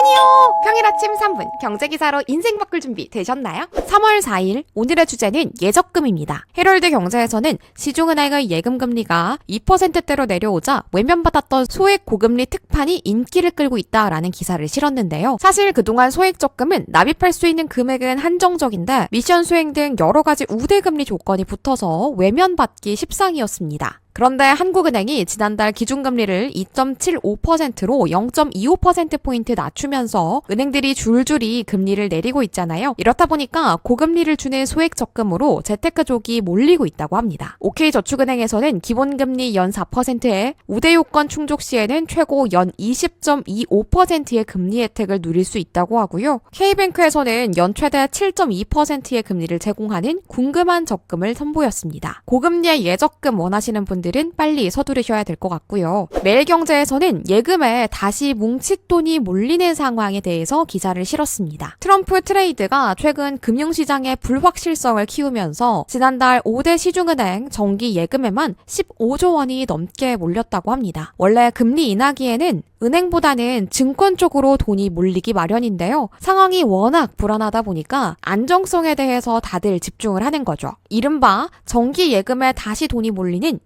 안녕! 평일 아침 3분 경제기사로 인생 바꿀 준비 되셨나요? 3월 4일 오늘의 주제는 예적금입니다. 헤럴드 경제에서는 시중은행의 예금금리가 2%대로 내려오자 외면받았던 소액 고금리 특판이 인기를 끌고 있다라는 기사를 실었는데요. 사실 그동안 소액 적금은 납입할 수 있는 금액은 한정적인데 미션 수행 등 여러 가지 우대금리 조건이 붙어서 외면받기 십상이었습니다. 그런데 한국은행이 지난달 기준금리를 2.75%로 0.25%포인트 낮추면서 은행들이 줄줄이 금리를 내리고 있잖아요. 이렇다 보니까 고금리를 주는 소액 적금으로 재테크족이 몰리고 있다고 합니다. OK저축은행에서는 기본금리 연 4%에 우대 요건 충족 시에는 최고 연 20.25%의 금리 혜택을 누릴 수 있다고 하고요. K뱅크에서는 연 최대 7.2%의 금리를 제공하는 궁금한 적금을 선보였습니다. 고금리의 예적금 원하시는 분들은 빨리 서두르셔야 될 것 같고요. 매일경제에서는 예금에 다시 뭉칫돈이 몰리는 상황에 대해서 기사를 실었습니다. 트럼프 트레이드가 최근 금융시장의 불확실성을 키우면서 지난달 5대 시중은행 정기 예금에만 15조 원이 넘게 몰렸다고 합니다. 원래 금리 인하기에는 은행보다는 증권 쪽으로 돈이 몰리기 마련인데요. 상황이 워낙 불안하다 보니까 안정성에 대해서 다들 집중을 하는 거죠. 이른바 정기 예금에 다시 돈이 몰리는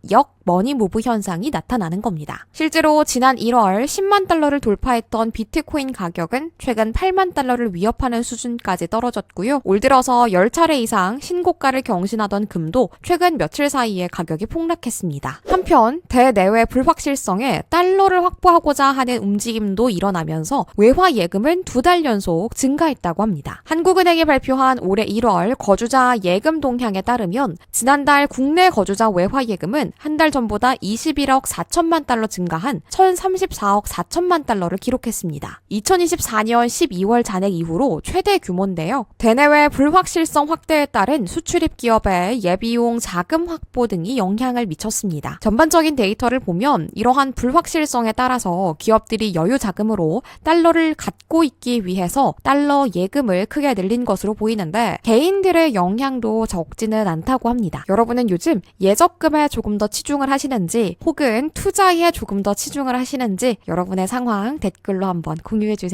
머니무브 현상이 나타나는 겁니다. 실제로 지난 1월 10만 달러를 돌파했던 비트코인 가격은 최근 8만 달러를 위협하는 수준까지 떨어졌고요. 올 들어서 10차례 이상 신고가를 경신하던 금도 최근 며칠 사이에 가격이 폭락했습니다. 한편 대내외 불확실성에 달러를 확보하고자 하는 움직임도 일어나면서 외화 예금은 2달 연속 증가했다고 합니다. 한국은행이 발표한 올해 1월 거주자 예금 동향에 따르면 지난달 국내 거주자 외화 예금은 한 달 전보다 21억 4천만 달러 증가한 1034억 4천만 달러를 기록했습니다. 2024년 12월 잔액 이후로 최대 규모인데요. 대내외 불확실성 확대에 따른 수출입 기업의 예비용 자금 확보 등이 영향을 미쳤습니다. 전반적인 데이터를 보면 이러한 불확실성에 따라서 기업들이 여유 자금으로 달러를 갖고 있기 위해서 달러 예금을 크게 늘린 것으로 보이는데 개인들의 영향도 적지는 않다고 합니다. 여러분은 요즘 예적금에 조금 더 치중을 하시는지 혹은 투자에 조금 더 치중을 하시는지 여러분의 상황 댓글로 한번 공유해주세요.